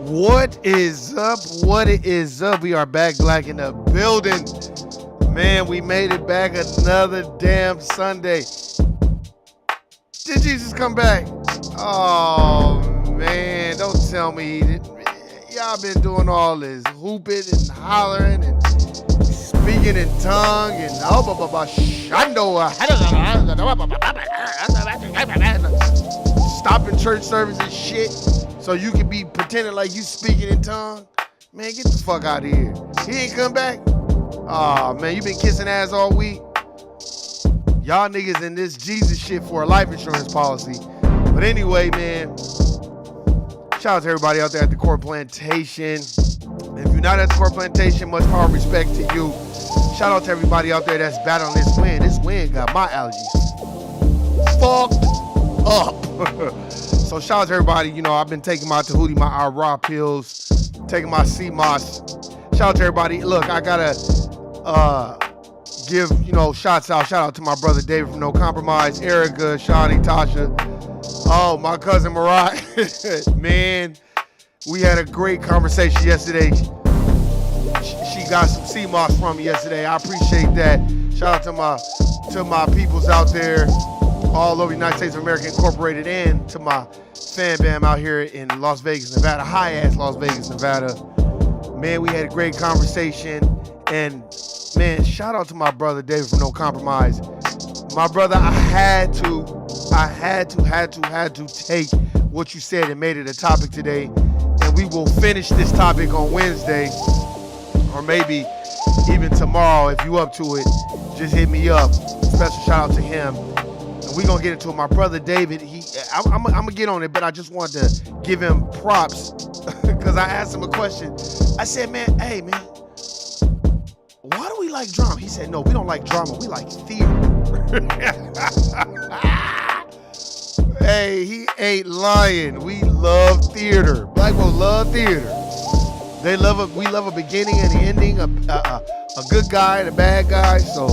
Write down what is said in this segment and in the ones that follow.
What is up? What is up? We are back, black in the building. Man, we made it back another damn Sunday. Did Jesus come back? Oh, man, don't tell me he didn't. Y'all been doing all this hooping and hollering and speaking in tongue and stopping church service and shit so you can be pretending like you speaking in tongue. Man, get the fuck out of here. He ain't come back? Oh, man, you been kissing ass all week? Y'all niggas in this Jesus shit for a life insurance policy. But anyway, man, shout out to everybody out there at the Court Plantation. If you're not at the Court Plantation, much power and respect to you. Shout out to everybody out there that's battling this wind. This wind got my allergies fucked up. So shout out to everybody. You know, I've been taking my Tahuti, my raw pills, taking my sea moss. Shout out to everybody. Look, I gotta give, shout out to my brother David from No Compromise, Erica, Shawnee, Tasha. Oh, my cousin Mariah. Man, we had a great conversation yesterday. She got some sea moss from me yesterday. I appreciate that. Shout out to my peoples out there all over the United States of America Incorporated, and to my fan bam out here in Las Vegas, Nevada, high-ass Las Vegas, Nevada. Man, we had a great conversation, and man, shout out to my brother David from No Compromise. My brother, I had to take what you said and made it a topic today, and we will finish this topic on Wednesday, or maybe even tomorrow if you up to it. Just hit me up. Special shout out to him. We're going to get into it. My brother David, I'm going to get on it, but I just wanted to give him props because I asked him a question. I said, man, hey, man, why do we like drama? He said, no, we don't like drama. We like theater. Hey, he ain't lying. We love theater. Black folks love theater. We love a beginning and an ending, a good guy and a bad guy. So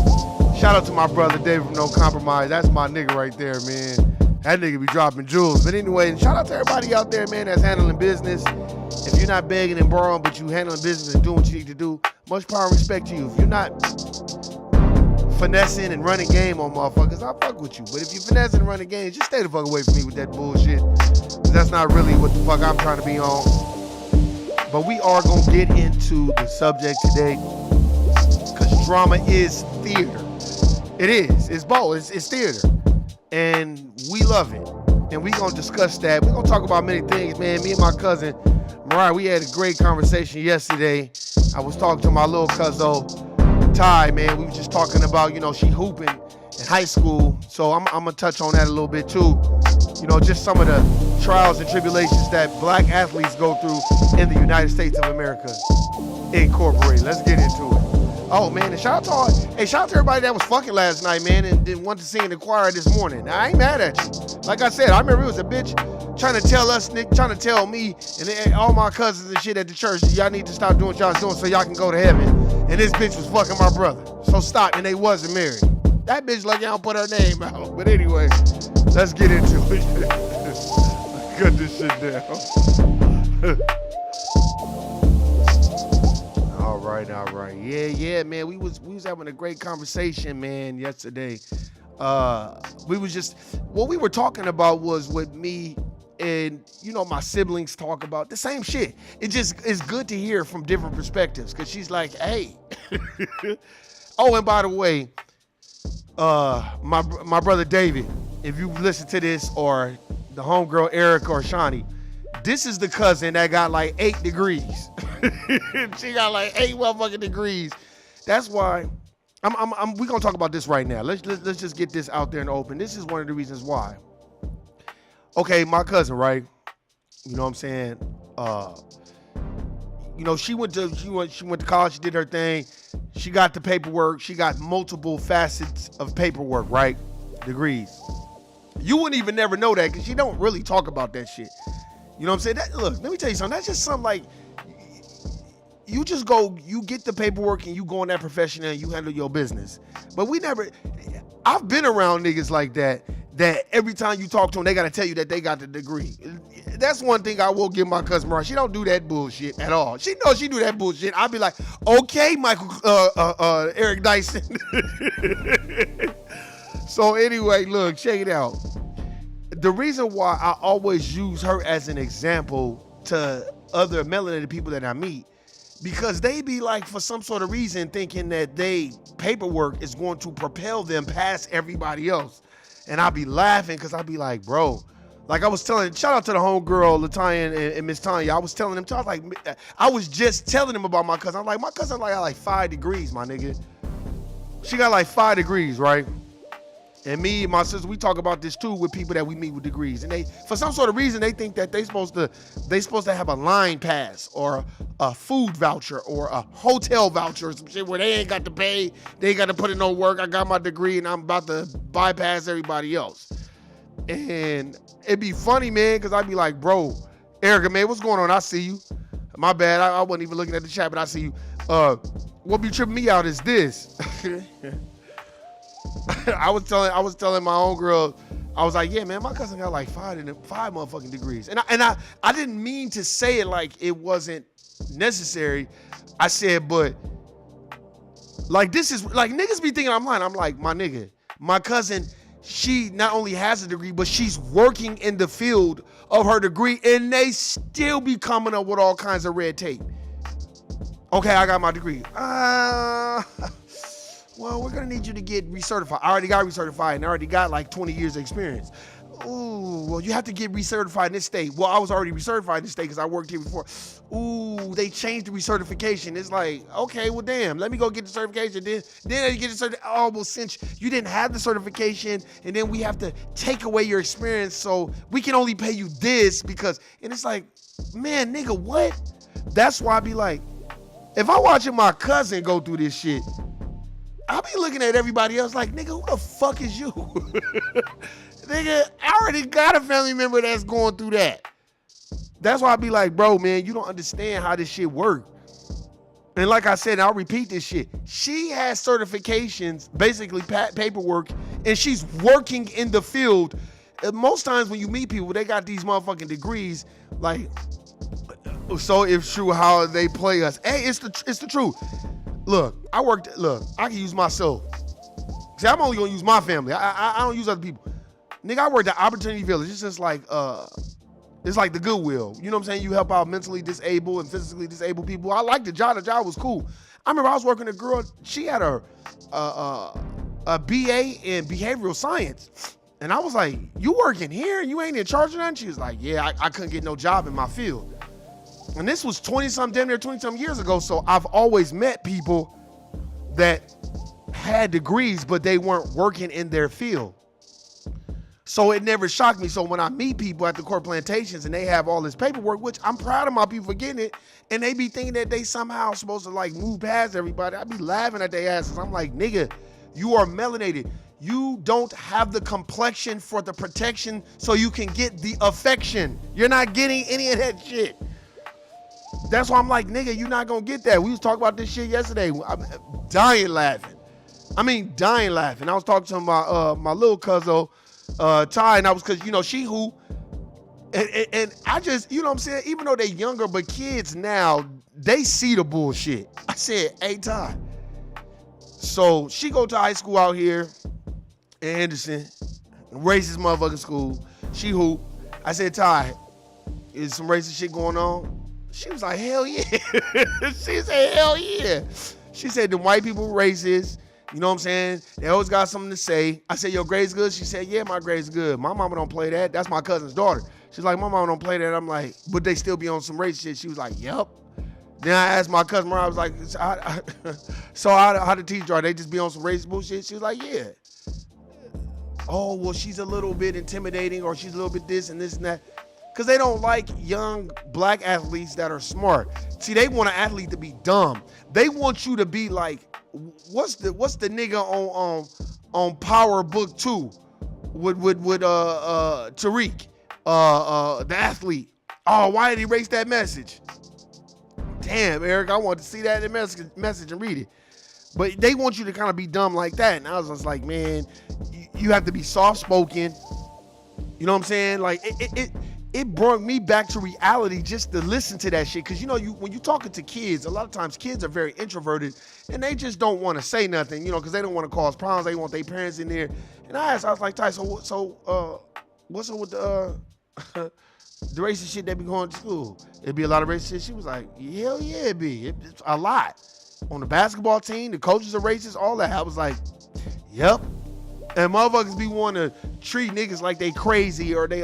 shout out to my brother David from No Compromise. That's my nigga right there, man. That nigga be dropping jewels. But anyway, and shout out to everybody out there, man, that's handling business. If you're not begging and borrowing, but you handling business and doing what you need to do, much power and respect to you. If you're not finessing and running game on motherfuckers, I'll fuck with you. But if you're finessing and running games, just stay the fuck away from me with that bullshit. That's not really what the fuck I'm trying to be on. But we are going to get into the subject today because drama is theater. It is. It's both. It's theater. And we love it. And we're going to discuss that. We're going to talk about many things, man. Me and my cousin, Mariah, we had a great conversation yesterday. I was talking to my little cousin, Ty, man. We were just talking about, she hooping in high school. So I'm going to touch on that a little bit, too. Just some of the trials and tribulations that black athletes go through in the United States of America Incorporated. Let's get into it. Oh, man, and shout out to everybody that was fucking last night, man, and didn't want to sing in the choir this morning. Now, I ain't mad at you. Like I said, I remember it was a bitch trying to tell me and all my cousins and shit at the church, y'all need to stop doing what y'all doing so y'all can go to heaven. And this bitch was fucking my brother. So stop, and they wasn't married. That bitch like y'all put her name out. But anyway, let's get into it. Cut this shit down. All right. Yeah, man. We was having a great conversation, man, yesterday. What we were talking about was what me and, my siblings talk about the same shit. It's good to hear from different perspectives because she's like, hey. Oh, and by the way, my brother David, if you listen to this, or the homegirl Erica or Shawnee, this is the cousin that got like 8 degrees. She got like 8 motherfucking degrees. That's why we're gonna talk about this right now. Let's just get this out there in the open. This is one of the reasons why. Okay, my cousin, right? You know what I'm saying? She went to college, she did her thing. She got the paperwork. She got multiple facets of paperwork, right? Degrees. You wouldn't even never know that because she don't really talk about that shit. You know what I'm saying? Look, let me tell you something. That's just something like, you just go, you get the paperwork and you go in that profession and you handle your business. But I've been around niggas like that that every time you talk to them, they got to tell you that they got the degree. That's one thing I will give my customer. She don't do that bullshit at all. She knows she do that bullshit. I'll be like, okay, Michael, Eric Dyson. So anyway, look, check it out. The reason why I always use her as an example to other melanated people that I meet, because they be like, for some sort of reason, thinking that they paperwork is going to propel them past everybody else. And I'll be laughing because I'll be like, bro, like I was telling, shout out to the homegirl, Latanya and Miss Tanya. I was telling them, I was just telling them about my cousin. I'm like, my cousin got like 5 degrees, my nigga. She got like 5 degrees, right? And me and my sister, we talk about this too with people that we meet with degrees. And they, for some sort of reason, they think that they supposed to have a line pass or a food voucher or a hotel voucher or some shit where they ain't got to pay, they ain't got to put in no work. I got my degree and I'm about to bypass everybody else. And it'd be funny, man, because I'd be like, bro, Erica, man, what's going on? I see you. My bad, I wasn't even looking at the chat, but I see you. What be tripping me out is this. I was telling my own girl, I was like, yeah, man, my cousin got like 5 motherfucking degrees. And I didn't mean to say it like it wasn't necessary. I said, but like, this is like, niggas be thinking I'm lying. I'm like, my nigga, my cousin, she not only has a degree, but she's working in the field of her degree, and they still be coming up with all kinds of red tape. Okay, I got my degree. Well, we're gonna need you to get recertified. I already got recertified and I already got like 20 years of experience. Ooh, well, you have to get recertified in this state. Well, I was already recertified in this state because I worked here before. Ooh, they changed the recertification. It's like, okay, well, damn, let me go get the certification. Then I get the certification. Oh, well, since you didn't have the certification, and then we have to take away your experience, so we can only pay you this because, and it's like, man, nigga, what? That's why I be like, if I'm watching my cousin go through this shit, I'll be looking at everybody else like, nigga, who the fuck is you? Nigga, I already got a family member that's going through that. That's why I be like, bro, man, you don't understand how this shit works. And like I said, I'll repeat this shit. She has certifications, basically paperwork, and she's working in the field. And most times when you meet people, they got these motherfucking degrees. Like, so it's true how they play us. Hey, it's the truth. Look, I can use myself. See, I'm only gonna use my family. I don't use other people. Nigga, I worked at Opportunity Village. It's just like, it's like the Goodwill. You know what I'm saying? You help out mentally disabled and physically disabled people. I liked the job. The job was cool. I remember I was working with a girl. She had a BA in behavioral science. And I was like, you working here and you ain't in charge of nothing? She was like, yeah, I couldn't get no job in my field. And this was 20-some years ago. So I've always met people that had degrees, but they weren't working in their field. So it never shocked me. So when I meet people at the corporate plantations and they have all this paperwork, which I'm proud of my people for getting it, and they be thinking that they somehow supposed to like move past everybody, I be laughing at their asses. I'm like, nigga, you are melanated. You don't have the complexion for the protection so you can get the affection. You're not getting any of that shit. That's why I'm like, nigga, you're not gonna get that. We was talking about this shit yesterday. I'm dying laughing. I was talking to my little cousin, Ty, and I was, cause you know, she who, and I just, you know what I'm saying? Even though they younger, but kids now, they see the bullshit. I said, hey, Ty. So she go to high school out here in Henderson, racist motherfucking school. She who, I said, Ty, is some racist shit going on? She was like, hell yeah. She said, hell yeah. She said, the white people racist. You know what I'm saying? They always got something to say. I said, your grade's good? She said, yeah, my grade's good. My mama don't play that. That's my cousin's daughter. She's like, my mama don't play that. I'm like, but they still be on some racist shit. She was like, yep. Then I asked my cousin, I was like, so how the teacher, are they just be on some racist bullshit? She was like, yeah. Oh, well, she's a little bit intimidating, or she's a little bit this and this and that. Because they don't like young black athletes that are smart. See, they want an athlete to be dumb. They want you to be like, what's the nigga on Power Book 2 with Tariq, the athlete. Oh, why did he erase that message? Damn, Eric, I want to see that in the message and read it. But they want you to kind of be dumb like that. And I was just like, man, you have to be soft-spoken. You know what I'm saying? Like, it brought me back to reality just to listen to that shit. Because, you know, when you're talking to kids, a lot of times kids are very introverted and they just don't want to say nothing, you know, because they don't want to cause problems. They want their parents in there. And I was like, Ty, so what's up with the racist shit that be going to school? It'd be a lot of racist shit. She was like, hell yeah, it'd be. It's a lot. On the basketball team, the coaches are racist, all that. I was like, yep. And motherfuckers be wanting to treat niggas like they crazy or they,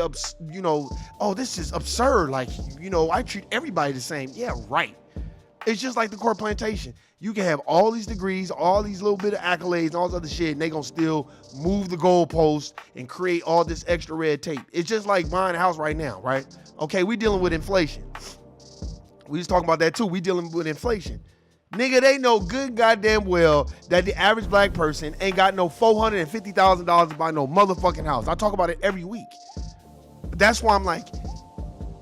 you know, oh, this is absurd. Like, you know, I treat everybody the same. Yeah, right. It's just like the court plantation. You can have all these degrees, all these little bit of accolades and all this other shit, and they gonna still move the goalpost and create all this extra red tape. It's just like buying a house right now, right? Okay, we dealing with inflation. We was talking about that too. We dealing with inflation. Nigga, they know good goddamn well that the average black person ain't got no $450,000 to buy no motherfucking house. I talk about it every week. That's why I'm like,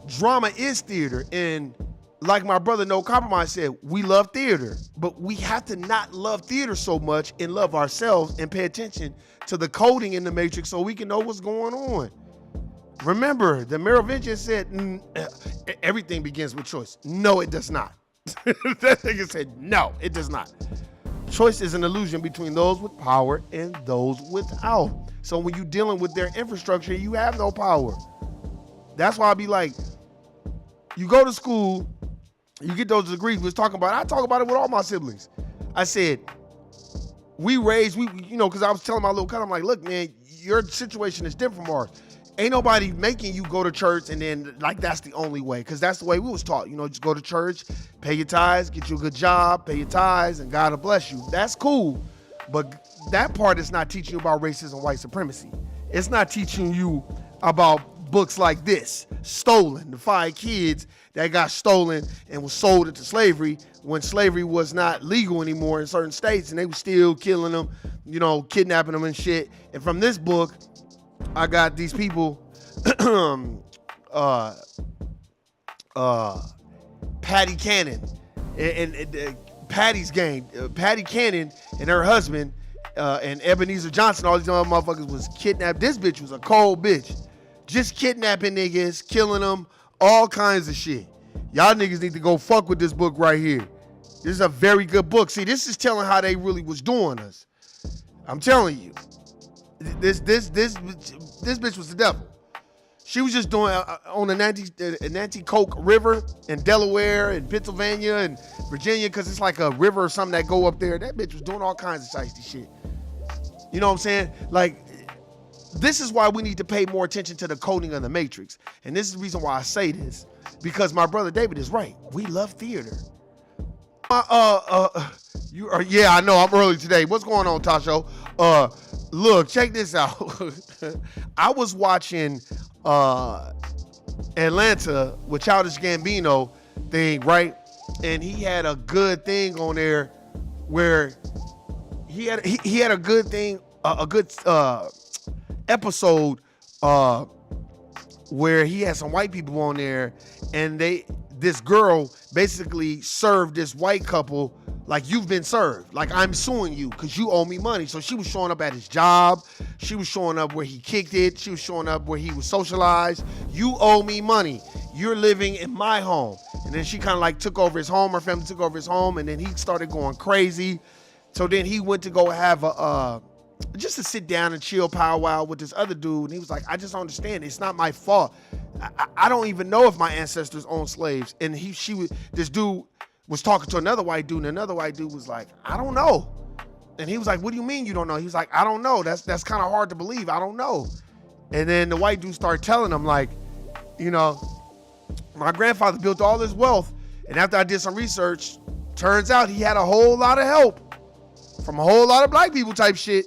drama is theater. And like my brother No Compromise said, we love theater. But we have to not love theater so much and love ourselves and pay attention to the coding in the matrix so we can know what's going on. Remember, the Merovingian said, everything begins with choice. No, it does not. That nigga said, no, it does not. Choice is an illusion between those with power and those without. So when you're dealing with their infrastructure, you have no power. That's why I be like, you go to school, you get those degrees. We was talking about it. I talk about it with all my siblings. I said, we, you know, because I was telling my little cousin, I'm like, look, man, your situation is different from ours. Ain't nobody making you go to church and then like that's the only way, because that's the way we was taught. You know, just go to church, pay your tithes, get you a good job, pay your tithes, and God will bless you. That's cool, but that part is not teaching you about racism and white supremacy. It's not teaching you about books like this, Stolen, the 5 kids that got stolen and was sold into slavery when slavery was not legal anymore in certain states, and they were still killing them, you know, kidnapping them and shit. And from this book, I got these people, Patty Cannon and Patty's gang, Patty Cannon and her husband and Ebenezer Johnson, all these other motherfuckers was kidnapped. This bitch was a cold bitch. Just kidnapping niggas, killing them, all kinds of shit. Y'all niggas need to go fuck with this book right here. This is a very good book. See, this is telling how they really was doing us. I'm telling you. This bitch was the devil. She was just doing on the Nanticoke River in Delaware and Pennsylvania and Virginia, because it's like a river or something that go up there. That bitch was doing all kinds of shiesty shit. You know what I'm saying? Like, this is why we need to pay more attention to the coding of the matrix. And this is the reason why I say this, because my brother David is right. We love theater. Yeah, I know I'm early today. What's going on, Tasho? Look, check this out. I was watching Atlanta with Childish Gambino thing, right? And he had a good thing on there where he had a good thing, a good episode where he had some white people on there, and this girl basically served this white couple like, you've been served. Like, I'm suing you because you owe me money. So she was showing up at his job. She was showing up where he kicked it. She was showing up where he was socialized. You owe me money. You're living in my home. And then she kind of like took over his home. Her family took over his home. And then he started going crazy. So then he went to go have just to sit down and chill powwow with this other dude. And he was like, I just don't understand. It's not my fault. I don't even know if my ancestors owned slaves. And this dude was talking to another white dude, and another white dude was like, I don't know. And he was like, what do you mean you don't know? He was like, I don't know. That's kind of hard to believe. I don't know. And then the white dude started telling him, like, you know, my grandfather built all this wealth, and after I did some research, turns out he had a whole lot of help from a whole lot of black people type shit.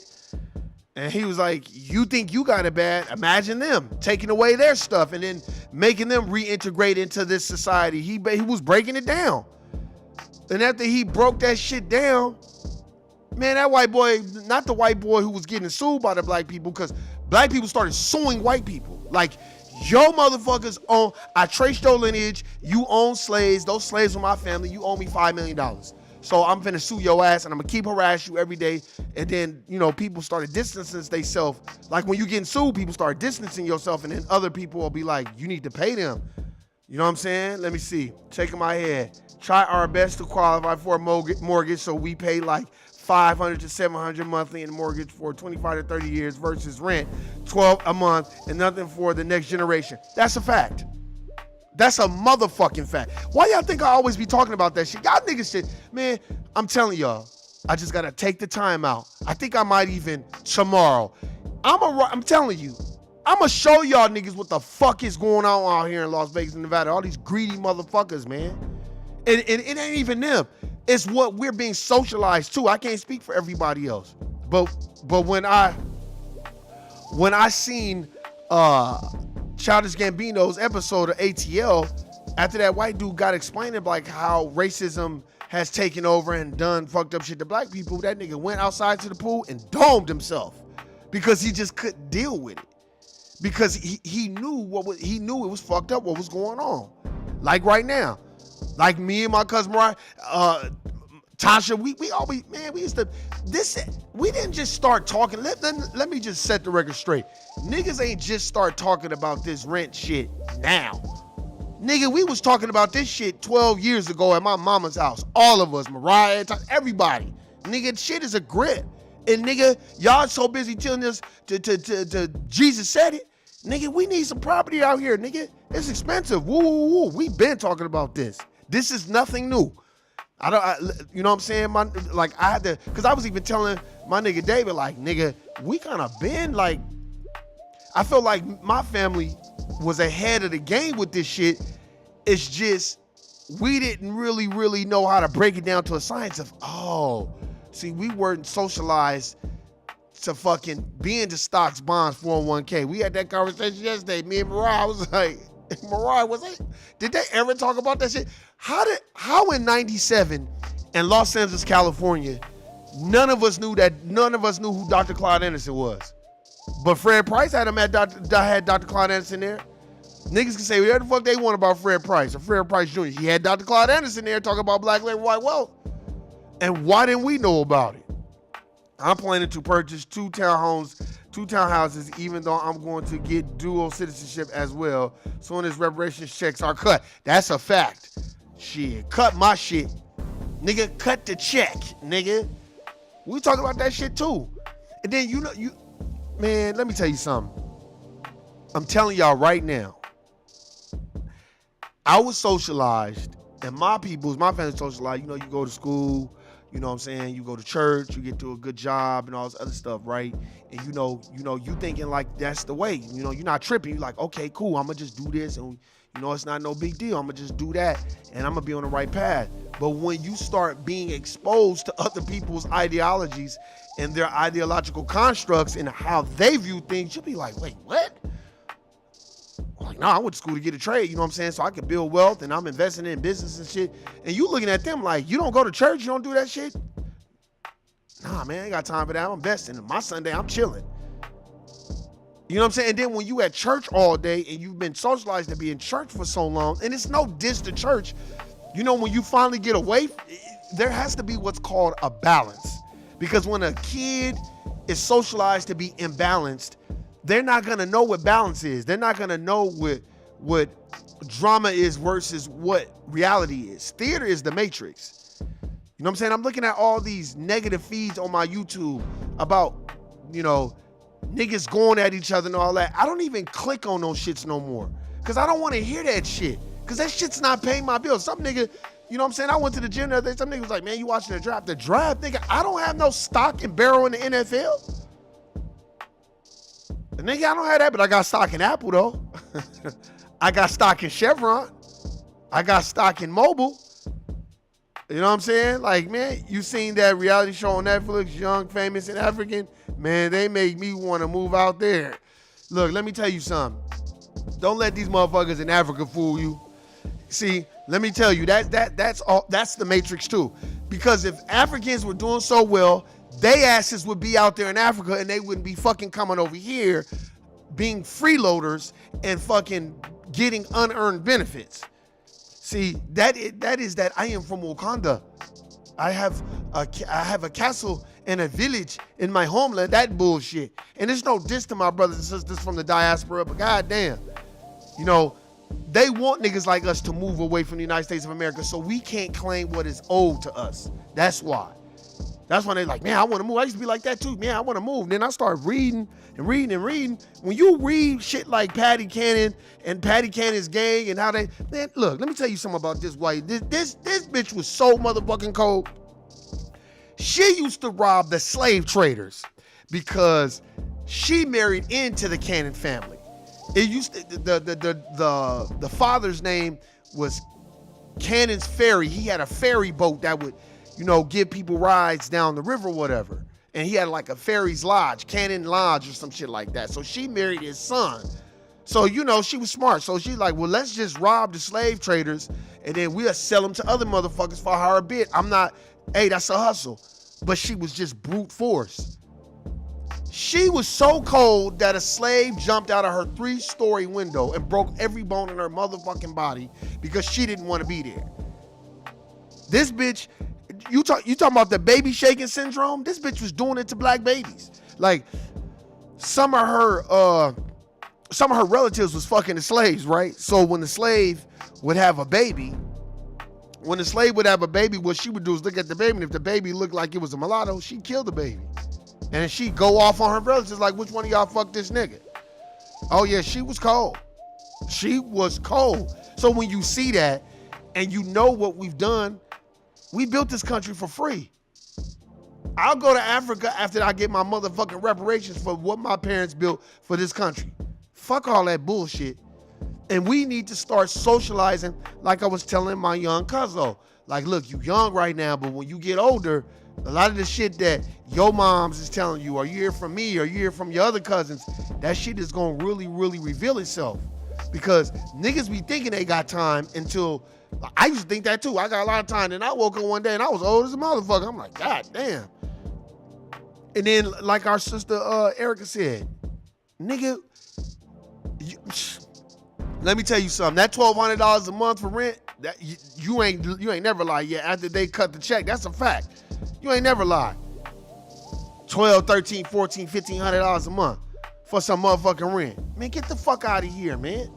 And he was like, you think you got it bad? Imagine them taking away their stuff and then making them reintegrate into this society. He was breaking it down. And after he broke that shit down, man, that white boy, not the white boy who was getting sued by the black people, because black people started suing white people. Like, yo motherfuckers I traced your lineage, you own slaves, those slaves were my family, you owe me $5 million. So I'm finna sue your ass and I'm gonna keep harass you every day. And then, people started distancing themselves. Like when you getting sued, people start distancing yourself, and then other people will be like, you need to pay them. You know what I'm saying? Let me see. Shaking my head. Try our best to qualify for a mortgage, so we pay like $500 to $700 monthly in mortgage for 25 to 30 years versus rent, $12 a month, and nothing for the next generation. That's a fact. That's a motherfucking fact. Why y'all think I always be talking about that shit? Y'all niggas shit. Man, I'm telling y'all, I just gotta take the time out. I think I might even tomorrow. I'm telling you, I'm gonna show y'all niggas what the fuck is going on out here in Las Vegas and Nevada. All these greedy motherfuckers, man. And it ain't even them. It's what we're being socialized to. I can't speak for everybody else. But when I seen Childish Gambino's episode of ATL, after that white dude got explaining like how racism has taken over and done fucked up shit to black people, that nigga went outside to the pool and domed himself because he just couldn't deal with it. Because he knew it was fucked up what was going on. Like right now. Like me and my cousin Mariah, Tasha, we always, man, we didn't just start talking. Let me just set the record straight. Niggas ain't just start talking about this rent shit now. Nigga, we was talking about this shit 12 years ago at my mama's house. All of us, Mariah, everybody. Nigga, shit is a grip. And nigga, y'all so busy telling us to Jesus said it. Nigga, we need some property out here, nigga. It's expensive. Woo, woo, woo. We been talking about this. This is nothing new. You know what I'm saying? I had to, because I was even telling my nigga David, like, nigga, we kind of been like, I feel like my family was ahead of the game with this shit. It's just, we didn't really know how to break it down to a science of, see, we weren't socialized to fucking be into stocks, bonds, 401k. We had that conversation yesterday. Me and Mariah, I was like, Mariah, did they ever talk about that shit? How in 97 in Los Angeles, California, none of us knew who Dr. Claude Anderson was. But Fred Price had Dr. Claude Anderson there. Niggas can say whatever the fuck they want about Fred Price or Fred Price Jr. He had Dr. Claude Anderson there talking about black labor, white wealth. And why didn't we know about it? I'm planning to purchase two townhouses, even though I'm going to get dual citizenship as well, soon as reparations checks are cut. That's a fact. Shit, cut my shit. Nigga, cut the check, nigga. We talk about that shit too. And then, man, let me tell you something. I'm telling y'all right now, I was socialized, and my family socialized. You go to school, you know what I'm saying? You go to church, you get to a good job and all this other stuff, right? And you thinking like that's the way. You're not tripping. You're like, okay, cool, I'm gonna just do this, and it's not no big deal. I'm gonna just do that, and I'm gonna be on the right path. But when you start being exposed to other people's ideologies and their ideological constructs and how they view things, you'll be like, wait, what? Like, I went to school to get a trade, you know what I'm saying? So I can build wealth, and I'm investing in business and shit. And you looking at them like, you don't go to church, you don't do that shit? Nah, man, I ain't got time for that. I'm investing. My Sunday, I'm chilling. You know what I'm saying? And then when you at church all day and you've been socialized to be in church for so long, and it's no diss to church, when you finally get away, there has to be what's called a balance. Because when a kid is socialized to be imbalanced, they're not going to know what balance is. They're not going to know what drama is versus what reality is. Theater is the Matrix. You know what I'm saying? I'm looking at all these negative feeds on my YouTube about, niggas going at each other and all that. I don't even click on those shits no more because I don't want to hear that shit because that shit's not paying my bills. Some nigga, you know what I'm saying? I went to the gym the other day. Some nigga was like, man, you watching the draft? The draft, nigga, I don't have no stock and barrel in the NFL. Nigga, I don't have that, but I got stock in Apple, though. I got stock in Chevron. I got stock in Mobile. You know what I'm saying? Like, man, you seen that reality show on Netflix, Young, Famous, and African? Man, they make me want to move out there. Look, let me tell you something. Don't let these motherfuckers in Africa fool you. See, let me tell you, that's the Matrix, too. Because if Africans were doing so well, they asses would be out there in Africa and they wouldn't be fucking coming over here being freeloaders and fucking getting unearned benefits. See, that is that I am from Wakanda. I have a castle and a village in my homeland. That bullshit. And there's no diss to my brothers and sisters from the diaspora, but goddamn, you know, they want niggas like us to move away from the United States of America, so we can't claim what is owed to us. That's why. That's why they're like, man, I want to move. I used to be like that too. Man, I want to move. Then I start reading and reading and reading. When you read shit like Patty Cannon and Patty Cannon's gang and how they, man, look, let me tell you something about this white. This bitch was so motherfucking cold. She used to rob the slave traders because she married into the Cannon family. It used to, the father's name was Cannon's Ferry. He had a ferry boat that would, you know, give people rides down the river or whatever. And he had like a ferry's lodge, Cannon Lodge or some shit like that. So she married his son. So, you know, she was smart. So she's like, well, let's just rob the slave traders and then we'll sell them to other motherfuckers for her a bit. Hey, that's a hustle. But she was just brute force. She was so cold that a slave jumped out of her 3-story window and broke every bone in her motherfucking body because she didn't want to be there. This bitch, you talking about the baby shaking syndrome? This bitch was doing it to black babies. Like some of her relatives was fucking the slaves, right? So when the slave would have a baby, what she would do is look at the baby, and if the baby looked like it was a mulatto, she'd kill the baby. And she'd go off on her relatives like, which one of y'all fucked this nigga? Oh yeah, she was cold. She was cold. So when you see that and you know what we've done, we built this country for free. I'll go to Africa after I get my motherfucking reparations for what my parents built for this country. Fuck all that bullshit. And we need to start socializing like I was telling my young cousin. Like, look, you young right now, but when you get older, a lot of the shit that your moms is telling you, or you hear from me, or you hear from your other cousins, that shit is gonna really, really reveal itself. Because niggas be thinking they got time until, I used to think that too. I got a lot of time. And I woke up one day and I was old as a motherfucker. I'm like, God damn. And then, like our sister Erica said, nigga, let me tell you something. That $1,200 a month for rent, that you ain't never lied yet. After they cut the check, that's a fact. You ain't never lied. $1,200, $1,300, $1,400, $1,500 a month for some motherfucking rent. Man, get the fuck out of here, man.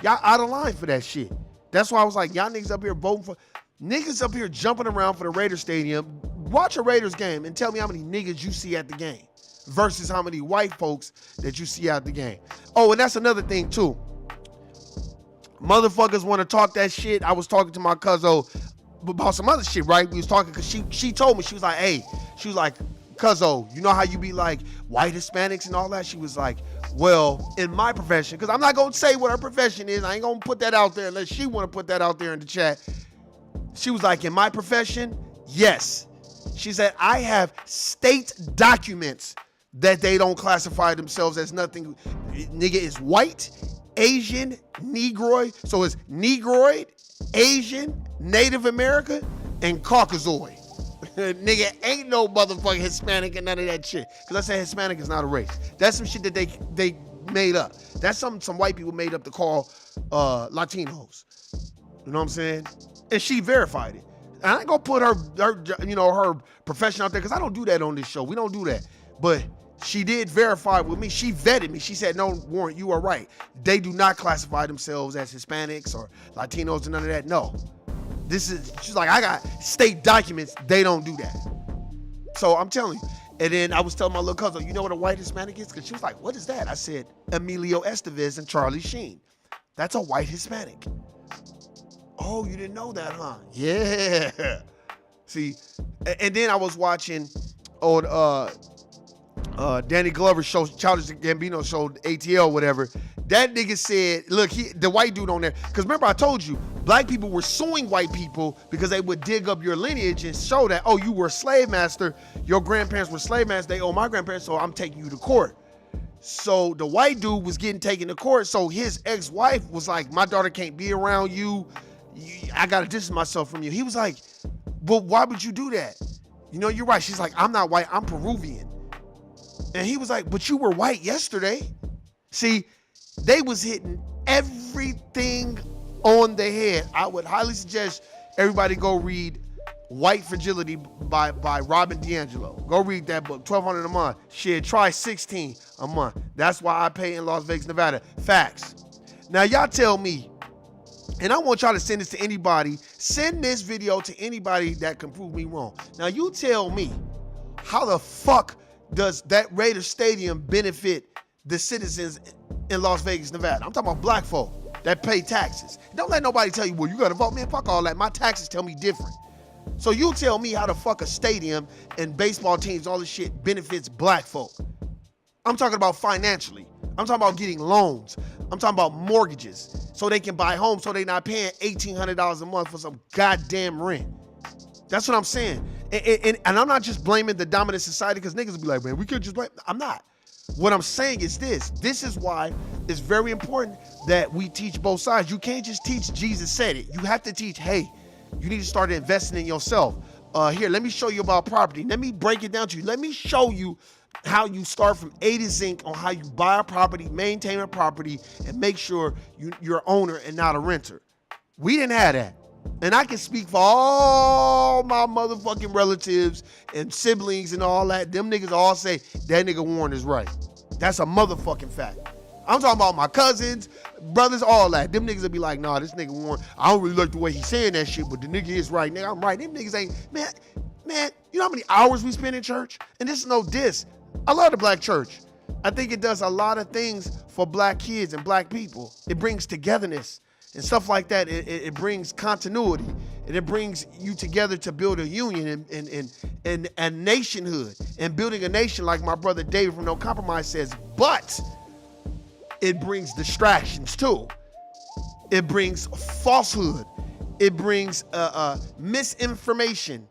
Y'all out of line for that shit. That's why I was like, y'all niggas up here voting for, niggas up here jumping around for the Raiders stadium. Watch a Raiders game and tell me how many niggas you see at the game versus how many white folks that you see at the game. Oh, and that's another thing too. Motherfuckers want to talk that shit. I was talking to my cousin about some other shit, right? We was talking because she told me, she was like, hey, she was like, cuzzo, you know how you be like white Hispanics and all that? She was like, well, in my profession, because I'm not going to say what her profession is. I ain't going to put that out there unless she want to put that out there in the chat. She was like, in my profession, yes. She said, I have state documents that they don't classify themselves as nothing. Nigga is white, Asian, Negroid. So it's Negroid, Asian, Native American, and Caucasoid. Nigga ain't no motherfucking Hispanic and none of that shit. Because I said Hispanic is not a race. That's some shit that they made up. That's some white people made up to call Latinos. You know what I'm saying? And she verified it. And I ain't gonna put her profession out there because I don't do that on this show. We don't do that. But she did verify with me. She vetted me. She said, no, Warren, you are right. They do not classify themselves as Hispanics or Latinos and none of that. No. She's like, I got state documents. They don't do that. So I'm telling you. And then I was telling my little cousin, you know what a white Hispanic is? Because she was like, what is that? I said, Emilio Estevez and Charlie Sheen. That's a white Hispanic. Oh, you didn't know that, huh? Yeah. See, and then I was watching Danny Glover's show, Childish Gambino show, ATL, whatever. That nigga said, look, the white dude on there, because remember I told you, black people were suing white people because they would dig up your lineage and show that, oh, you were a slave master, your grandparents were slave masters, they owe my grandparents, so I'm taking you to court. So the white dude was getting taken to court, so his ex-wife was like, my daughter can't be around you, I gotta distance myself from you. He was like, but why would you do that? You know, you're right. She's like, I'm not white, I'm Peruvian. And he was like, but you were white yesterday. See, they was hitting everything on the head. I would highly suggest everybody go read White Fragility by Robin DiAngelo. Go read that book. $1,200 a month. Shit, try $16 a month. That's why I pay in Las Vegas, Nevada. Facts. Now y'all tell me, and I want y'all to send this to anybody. Send this video to anybody that can prove me wrong. Now you tell me, how the fuck does that Raiders Stadium benefit the citizens in Las Vegas, Nevada? I'm talking about black folk that pay taxes. Don't let nobody tell you, well, you gotta vote. Man, fuck all that. My taxes tell me different. So you tell me how the fuck a stadium and baseball teams, all this shit benefits black folk. I'm talking about financially. I'm talking about getting loans. I'm talking about mortgages so they can buy homes so they're not paying $1,800 a month for some goddamn rent. That's what I'm saying. And I'm not just blaming the dominant society because niggas will be like, man, we could just blame. I'm not. What I'm saying is this. This is why it's very important that we teach both sides. You can't just teach Jesus said it. You have to teach, hey, you need to start investing in yourself. Here, let me show you about property. Let me break it down to you. Let me show you how you start from A to Z on how you buy a property, maintain a property, and make sure you're an owner and not a renter. We didn't have that. And I can speak for all my motherfucking relatives and siblings and all that. Them niggas all say, that nigga Warren is right. That's a motherfucking fact. I'm talking about my cousins, brothers, all that. Them niggas will be like, nah, this nigga Warren, I don't really like the way he's saying that shit, but the nigga is right. Nigga, I'm right. Them niggas ain't, man, you know how many hours we spend in church? And this is no diss. I love the black church. I think it does a lot of things for black kids and black people. It brings togetherness and stuff like that. It brings continuity, and it brings you together to build a union and a nationhood, and building a nation, like my brother David from No Compromise says. But it brings distractions too. It brings falsehood. It brings misinformation.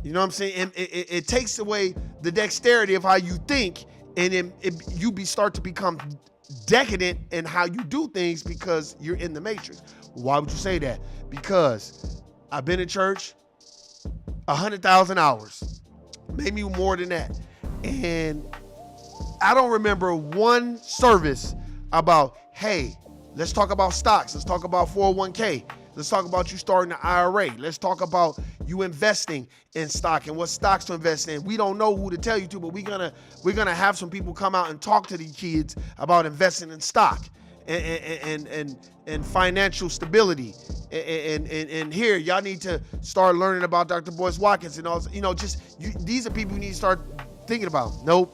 You know what I'm saying? And it takes away the dexterity of how you think, and you start to become decadent in how you do things because you're in the matrix. Why would you say that? Because I've been in church 100,000 hours, maybe more than that, and I don't remember one service about, hey, let's talk about stocks, let's talk about 401k, let's talk about you starting an IRA, let's talk about you investing in stock and what stocks to invest in. We don't know who to tell you to, but we're gonna have some people come out and talk to these kids about investing in stock and financial stability. And here, y'all need to start learning about Dr. Boyce Watkins and all. These are people you need to start thinking about. Nope,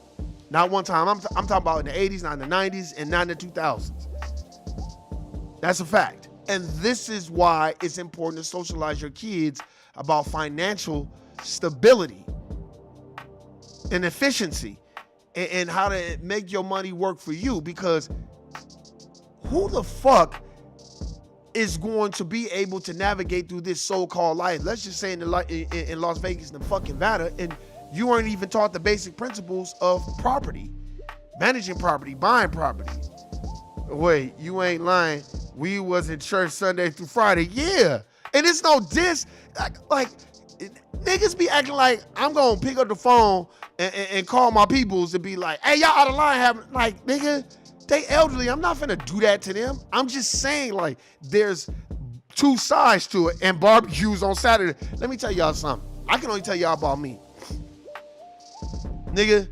not one time. I'm talking about in the 80s, not in the 90s, and not in the 2000s. That's a fact. And this is why it's important to socialize your kids about financial stability and efficiency and how to make your money work for you. Because who the fuck is going to be able to navigate through this so-called life? Let's just say in Las Vegas and fucking Nevada, and you aren't even taught the basic principles of property, managing property, buying property. Wait, you ain't lying. We was in church Sunday through Friday. Yeah. And it's no diss. Like niggas be acting like I'm going to pick up the phone and call my peoples and be like, hey, y'all out of line. Like, nigga, they elderly. I'm not finna do that to them. I'm just saying, like, there's two sides to it, and barbecues on Saturday. Let me tell y'all something. I can only tell y'all about me. Nigga,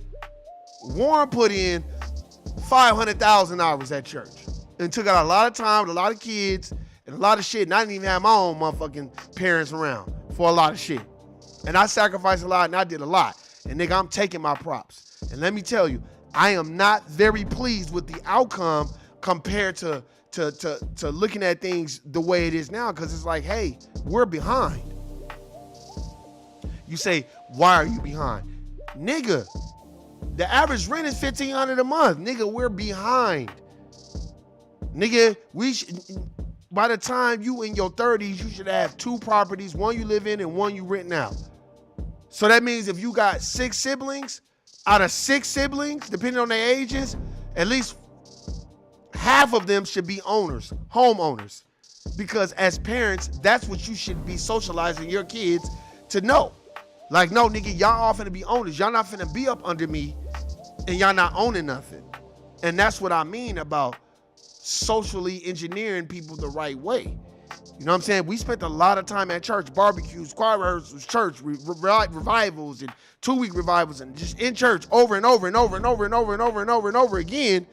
Warren put in 500,000 hours at church and took out a lot of time with a lot of kids and a lot of shit. And I didn't even have my own motherfucking parents around for a lot of shit. And I sacrificed a lot and I did a lot. And nigga, I'm taking my props. And let me tell you, I am not very pleased with the outcome compared to looking at things the way it is now. Cause it's like, hey, we're behind. You say, why are you behind? Nigga, the average rent is $1,500 a month. Nigga, we're behind. Nigga, by the time you in your 30s, you should have 2 properties, one you live in and one you rent out. So that means if you got 6 siblings, out of 6 siblings, depending on their ages, at least half of them should be owners, homeowners. Because as parents, that's what you should be socializing your kids to know. Like, no, nigga, y'all all finna be owners. Y'all not finna be up under me and y'all not owning nothing. And that's what I mean about socially engineering people the right way. You know what I'm saying? We spent a lot of time at church, barbecues, choir rehearsals, church, revivals, and 2-week revivals, and just in church over and over and over and over and over and over and over and over again.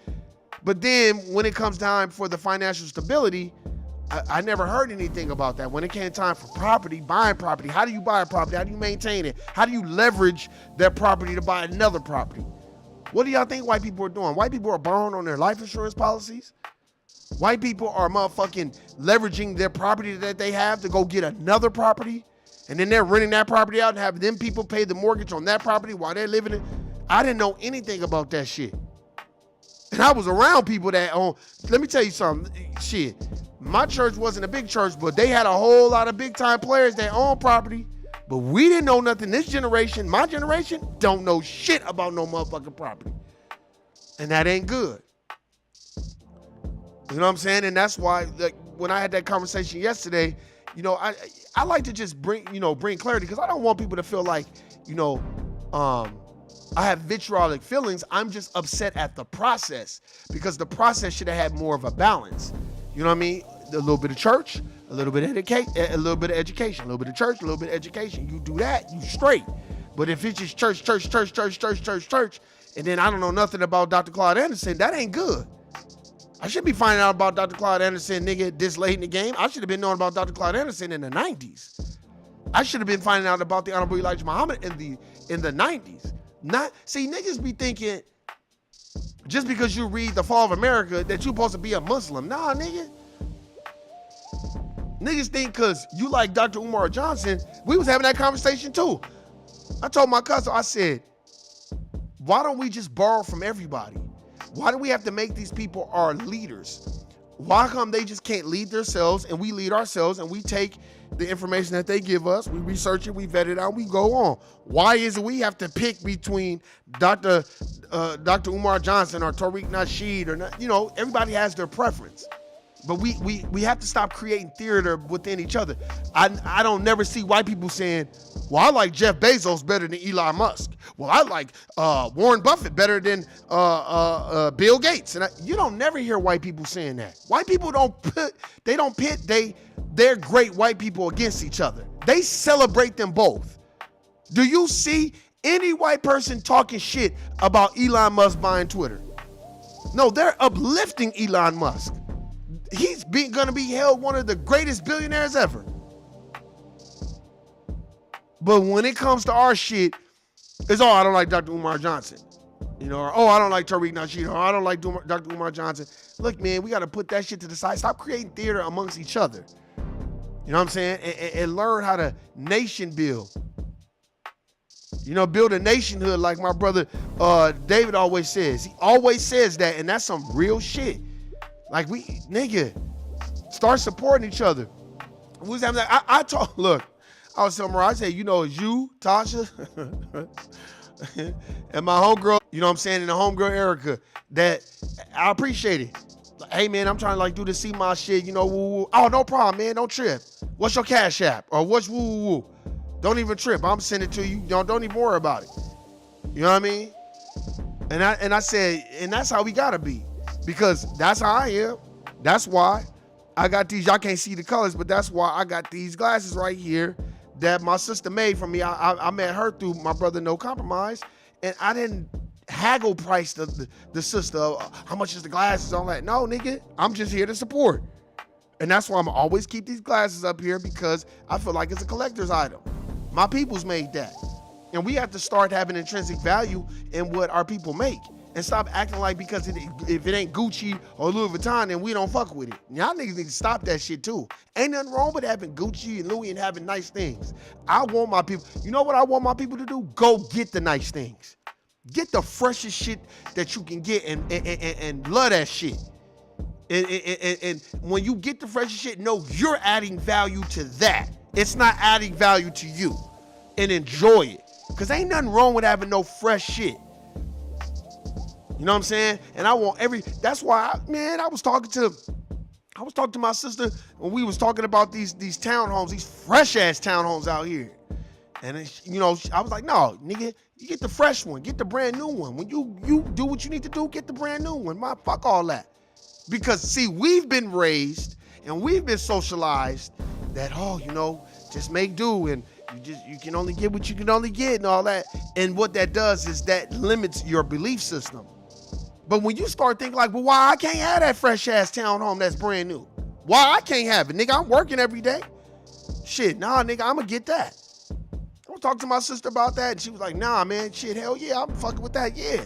But then when it comes time for the financial stability, I never heard anything about that. When it came time for property, buying property, how do you buy a property? How do you maintain it? How do you leverage that property to buy another property? What do y'all think white people are doing? White people are borrowing on their life insurance policies. White people are motherfucking leveraging their property that they have to go get another property. And then they're renting that property out and have them people pay the mortgage on that property while they're living it. I didn't know anything about that shit. And I was around people that own, let me tell you something, shit. My church wasn't a big church, but they had a whole lot of big time players that own property. But we didn't know nothing. This generation, my generation, don't know shit about no motherfucking property. And that ain't good. You know what I'm saying? And that's why, like, when I had that conversation yesterday, you know, I like to just bring clarity, because I don't want people to feel like, you know, I have vitriolic feelings. I'm just upset at the process, because the process should have had more of a balance. You know what I mean? A little bit of church, a little bit of education, a little bit of education, a little bit of church, a little bit of education. You do that, you straight. But if it's just church, and then I don't know nothing about Dr. Claude Anderson, that ain't good. I should be finding out about Dr. Claude Anderson, nigga, this late in the game. I should have been knowing about Dr. Claude Anderson in the 90s. I should have been finding out about the Honorable Elijah Muhammad in the 90s. See, niggas be thinking just because you read The Fall of America that you supposed to be a Muslim. Nah, nigga. Niggas think because you like Dr. Umar Johnson, we was having that conversation too. I told my cousin, I said, why don't we just borrow from everybody? Why do we have to make these people our leaders? Why come they just can't lead themselves and we lead ourselves, and we take the information that they give us, we research it, we vet it out, we go on? Why is it we have to pick between Dr. Umar Johnson or Tariq Nasheed or not? You know, everybody has their preference. But we have to stop creating theater within each other. I don't never see white people saying, well, I like Jeff Bezos better than Elon Musk. Well, I like Warren Buffett better than Bill Gates. And you don't never hear white people saying that. White people don't pit they're great white people against each other. They celebrate them both. Do you see any white person talking shit about Elon Musk buying Twitter? No, they're uplifting Elon Musk. He's going to be held one of the greatest billionaires ever. But when it comes to our shit, it's, oh, I don't like Dr. Umar Johnson. You know, or, oh, I don't like Tariq Nasheed, or I don't like Dr. Umar Johnson. Look, man, we got to put that shit to the side. Stop creating theater amongst each other. You know what I'm saying? And learn how to nation build. You know, build a nationhood like my brother David always says. He always says that, and that's some real shit. Like, nigga, start supporting each other. We was having that. I was telling her, I said, you know, it's you, Tasha, and my homegirl, you know what I'm saying, and the homegirl Erica, that I appreciate it. Like, hey, man, I'm trying to, like, do the CMOS shit, you know, woo-woo. Oh, no problem, man, don't trip. What's your Cash App? Or what's woo-woo-woo? Don't even trip. I'm sending it to you. Don't even worry about it. You know what I mean? And I said, and that's how we gotta be. Because that's how I am. That's why I got these, y'all can't see the colors, but that's why I got these glasses right here that my sister made for me. I met her through my brother No Compromise, and I didn't haggle price the sister, how much is the glasses, all that. No, nigga, I'm just here to support. And that's why I'm always keep these glasses up here, because I feel like it's a collector's item. My people's made that. And we have to start having intrinsic value in what our people make. And stop acting like because if it ain't Gucci or Louis Vuitton, then we don't fuck with it. Y'all niggas need to stop that shit too. Ain't nothing wrong with having Gucci and Louis and having nice things. I want my people, you know what I want my people to do? Go get the nice things. Get the freshest shit that you can get and love that shit. And when you get the freshest shit, know you're adding value to that. It's not adding value to you. And enjoy it. Because ain't nothing wrong with having no fresh shit. You know what I'm saying? And I want that's why, I was talking to my sister when we was talking about these townhomes, these fresh ass townhomes out here. And you know, I was like, no, nigga, you get the fresh one, get the brand new one. When you do what you need to do, get the brand new one. Fuck all that. Because see, we've been raised And we've been socialized that, oh, just make do, and you can only get what you can only get and all that. And what that does is that limits your belief system. But when you start thinking like, well, why I can't have that fresh ass townhome that's brand new? Why I can't have it? Nigga, I'm working every day. Shit, nah, nigga, I'm gonna get that. I talked to my sister about that, and she was like, nah, man, shit, hell yeah, I'm fucking with that, yeah.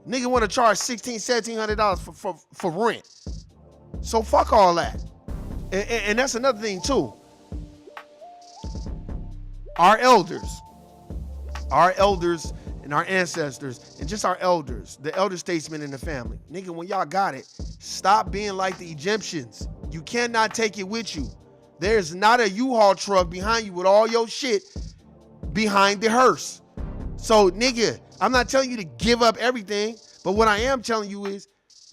Nigga wanna charge $1,600, $1,700 for rent. So fuck all that. And that's another thing too. Our elders and our ancestors, and just our elders, the elder statesmen in the family. Nigga, when y'all got it, stop being like the Egyptians. You cannot take it with you. There's not a U-Haul truck behind you with all your shit behind the hearse. So, nigga, I'm not telling you to give up everything, but what I am telling you is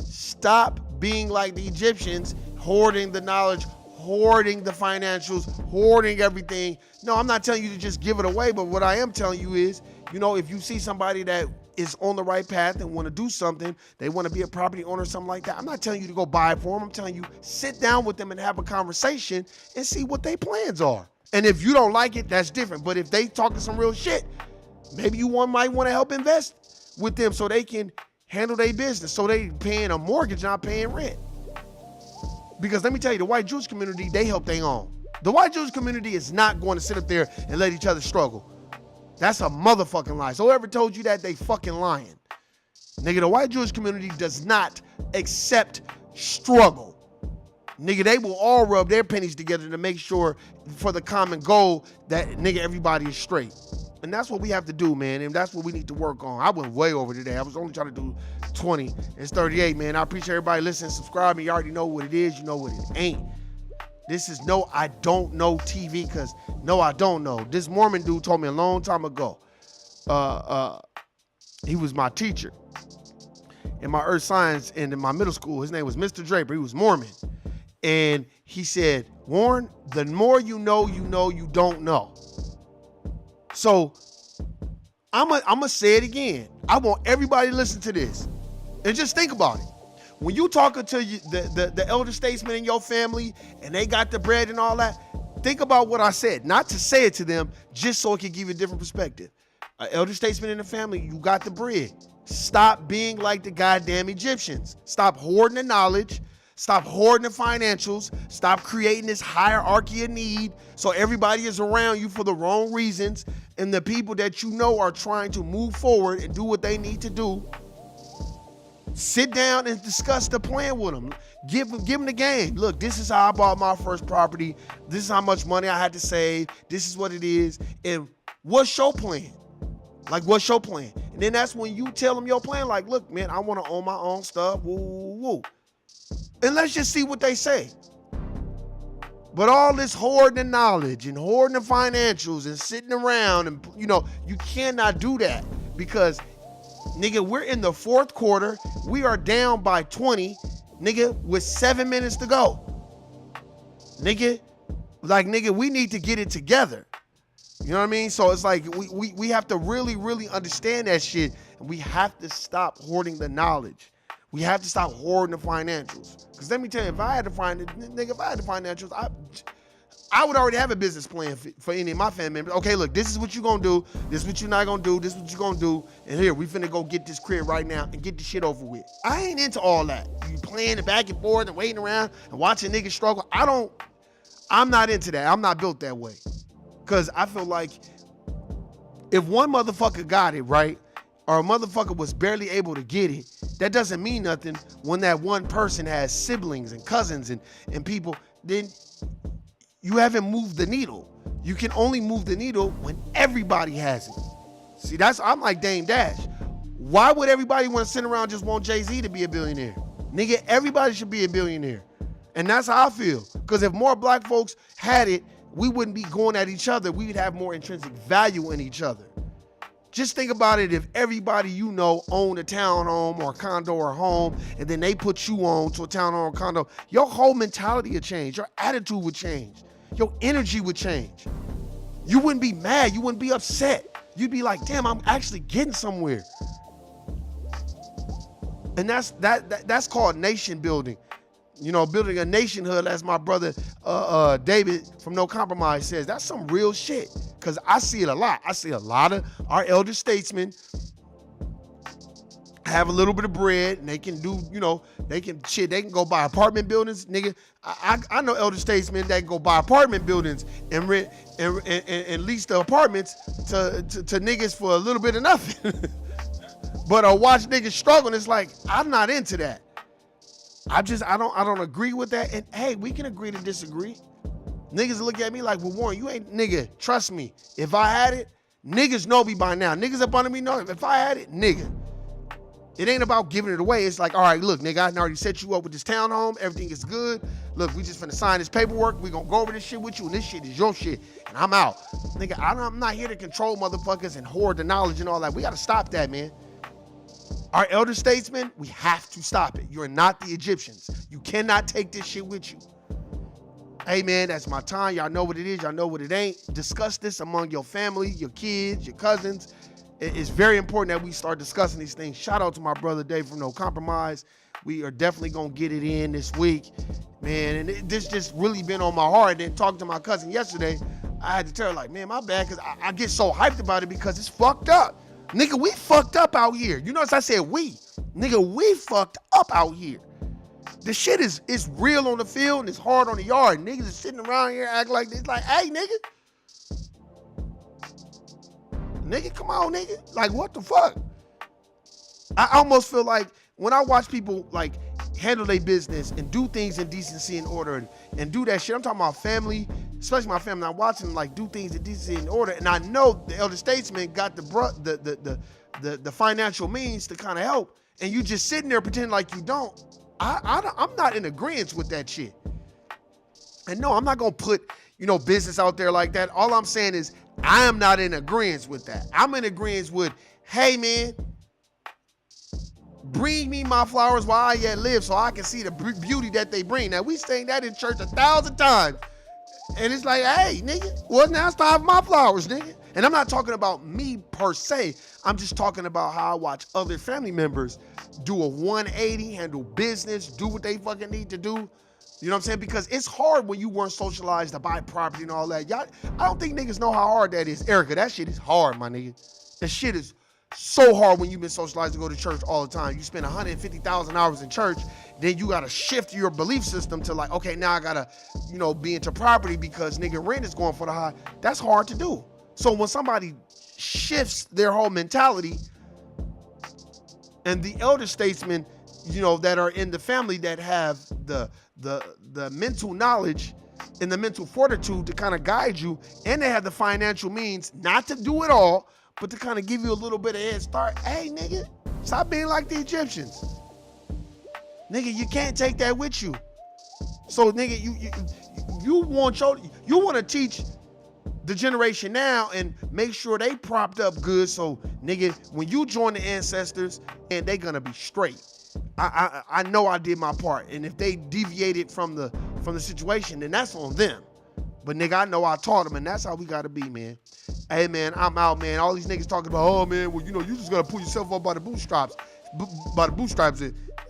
stop being like the Egyptians, hoarding the knowledge, hoarding the financials, hoarding everything. No, I'm not telling you to just give it away, but what I am telling you is, if you see somebody that is on the right path and want to do something, they want to be a property owner or something like that, I'm not telling you to go buy it for them. I'm telling you, sit down with them and have a conversation and see what their plans are. And if you don't like it, that's different. But if they talking some real shit, maybe you might want to help invest with them so they can handle their business, so they paying a mortgage, not paying rent. Because let me tell you, the white Jewish community, they help their own. The white Jewish community is not going to sit up there and let each other struggle. That's a motherfucking lie. So whoever told you that, they fucking lying. Nigga, the white Jewish community does not accept struggle. Nigga, they will all rub their pennies together to make sure for the common goal that, nigga, everybody is straight. And that's what we have to do, man. And that's what we need to work on. I went way over today. I was only trying to do 20. It's 38, man. I appreciate everybody listening, subscribing. You already know what it is. You know what it ain't. This is No I Don't Know TV, because no, I don't know. This Mormon dude told me a long time ago. He was my teacher in my earth science and in my middle school. His name was Mr. Draper. He was Mormon. And he said, Warren, the more you know, you don't know. So I'm gonna say it again. I want everybody to listen to this and just think about it. When you talking to the elder statesmen in your family and they got the bread and all that, think about what I said. Not to say it to them, just so it can give you a different perspective. An elder statesman in the family, you got the bread. Stop being like the goddamn Egyptians. Stop hoarding the knowledge. Stop hoarding the financials. Stop creating this hierarchy of need so everybody is around you for the wrong reasons, and the people that you know are trying to move forward and do what they need to do. Sit down and discuss the plan with them. Give them the game. Look, this is how I bought my first property. This is how much money I had to save. This is what it is. And what's your plan? Like, what's your plan? And then that's when you tell them your plan. Like, look, man, I want to own my own stuff. Woo, woo, woo. And let's just see what they say. But all this hoarding the knowledge and hoarding the financials and sitting around and, you cannot do that, because, nigga, we're in the fourth quarter. We are down by 20, nigga, with 7 minutes to go. Nigga, we need to get it together. You know what I mean? So it's like we have to really, really understand that shit. And we have to stop hoarding the knowledge. We have to stop hoarding the financials. Because let me tell you, if I had the financials, I would already have a business plan for any of my family members. Okay, look, this is what you're going to do. This is what you're not going to do. This is what you're going to do. And here, we finna go get this crib right now and get the shit over with. I ain't into all that. You playing it back and forth and waiting around and watching niggas struggle. I'm not into that. I'm not built that way. Because I feel like if one motherfucker got it, right, or a motherfucker was barely able to get it, that doesn't mean nothing when that one person has siblings and cousins and people. Then you haven't moved the needle. You can only move the needle when everybody has it. See, I'm like Dame Dash. Why would everybody want to sit around and just want Jay-Z to be a billionaire? Nigga, everybody should be a billionaire. And that's how I feel. Because if more black folks had it, we wouldn't be going at each other. We would have more intrinsic value in each other. Just think about it. If everybody you know owned a townhome or a condo or a home, and then they put you on to a townhome or a condo, your whole mentality would change. Your attitude would change. Your energy would change. You wouldn't be mad. You wouldn't be upset. You'd be like, damn, I'm actually getting somewhere. And that's called nation building. building a nationhood, as my brother David from No Compromise says. That's some real shit, because I see it a lot. I see a lot of our elder statesmen have a little bit of bread, and they can do, they can go buy apartment buildings, nigga. I know elder statesmen that can go buy apartment buildings and rent and lease the apartments to niggas for a little bit of nothing. But I watch niggas struggle, and it's like, I'm not into that. I don't agree with that. And hey, we can agree to disagree. Niggas look at me like, well, Warren, you ain't, nigga, trust me. If I had it, niggas know me by now. Niggas up under me know it. If I had it, nigga. It ain't about giving it away. It's like, all right, look, nigga, I already set you up with this townhome. Everything is good. Look, we just finna sign this paperwork. We gonna go over this shit with you, and this shit is your shit, and I'm out. Nigga, I'm not here to control motherfuckers and hoard the knowledge and all that. We gotta stop that, man. Our elder statesmen, we have to stop it. You're not the Egyptians. You cannot take this shit with you. Hey, man, that's my time. Y'all know what it is. Y'all know what it ain't. Discuss this among your family, your kids, your cousins. It's very important that we start discussing these things. Shout out to my brother Dave from No Compromise. We are definitely going to get it in this week, man. And this just really been on my heart. And talking to my cousin yesterday, I had to tell her, like, man, my bad, because I get so hyped about it because it's fucked up. Nigga, we fucked up out here. You notice I said we. Nigga, we fucked up out here. The shit is real on the field and it's hard on the yard. Niggas is sitting around here acting like this. Like, hey, nigga. Nigga, come on, nigga. Like, what the fuck? I almost feel like when I watch people, like, handle their business and do things in decency and order and do that shit. I'm talking about family, especially my family. I'm watching them, like, do things in decency and order. And I know the elder statesman got the financial means to kind of help. And you just sitting there pretending like you don't. I'm not in agreement with that shit. And no, I'm not going to put, business out there like that. All I'm saying is I am not in agreement with that. I'm in agreement with, hey, man, bring me my flowers while I yet live so I can see the beauty that they bring. Now, we sang that in church 1,000 times. And it's like, hey, nigga, well, now it's time for my flowers, nigga. And I'm not talking about me per se. I'm just talking about how I watch other family members do a 180, handle business, do what they fucking need to do. You know what I'm saying? Because it's hard when you weren't socialized to buy property and all that. Y'all, I don't think niggas know how hard that is. Erica, that shit is hard, my nigga. That shit is so hard when you've been socialized to go to church all the time. You spend 150,000 hours in church, then you gotta shift your belief system to like, okay, now I gotta, be into property because nigga rent is going for the high. That's hard to do. So when somebody shifts their whole mentality, and the elder statesmen, that are in the family that have the mental knowledge and the mental fortitude to kind of guide you, and they have the financial means not to do it all, but to kind of give you a little bit of head start. Hey, nigga, stop being like the Egyptians. Nigga, you can't take that with you. So, nigga, you want to teach the generation now and make sure they propped up good. So, nigga, when you join the ancestors, and they gonna be straight. I know I did my part, and if they deviated from the situation, then that's on them. But nigga, I know I taught them, and that's how we gotta be, man. Hey, man, I'm out, man. All these niggas talking about, oh man, well, you just gotta pull yourself up by the bootstraps.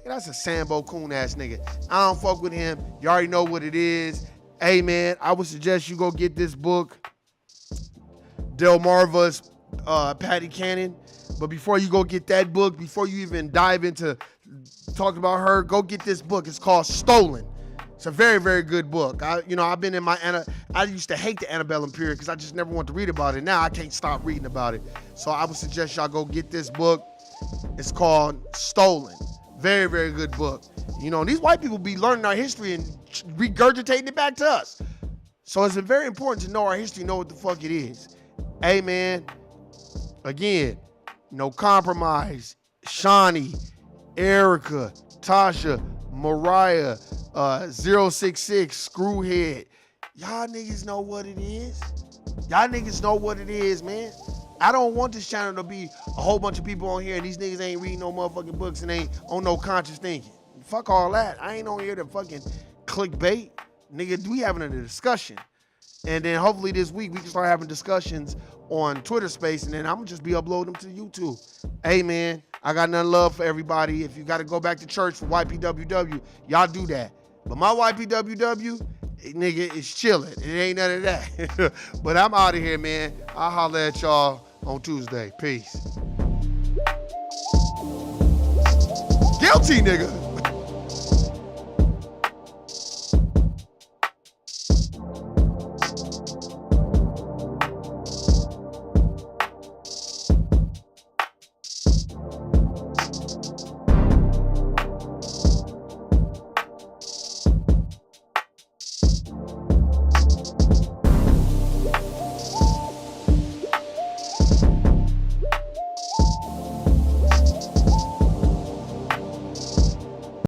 That's a Sambo coon ass nigga. I don't fuck with him. You already know what it is. Hey, man, I would suggest you go get this book, Delmarva's Patty Cannon. But before you go get that book, before you even dive into talking about her, go get this book. It's called Stolen. It's a very, very good book. I've been in I used to hate the antebellum period because I just never wanted to read about it. Now I can't stop reading about it. So I would suggest y'all go get this book. It's called Stolen. Very, very good book. These white people be learning our history and regurgitating it back to us. So it's very important to know our history, know what the fuck it is. Hey, man, again, No Compromise, Shawnee, Erica, Tasha, Mariah, 066, Screwhead. Y'all niggas know what it is. Y'all niggas know what it is, man. I don't want this channel to be a whole bunch of people on here and these niggas ain't reading no motherfucking books and ain't on no conscious thinking. Fuck all that. I ain't on here to fucking clickbait. Nigga, we having a discussion. And then hopefully this week we can start having discussions on Twitter Space, and then I'm gonna just be uploading them to YouTube. Hey, man, I got nothing love for everybody. If you got to go back to church for YPWW, y'all do that. But my YPWW, nigga, is chilling. It ain't none of that. But I'm out of here, man. I'll holler at y'all on Tuesday. Peace. Guilty, nigga.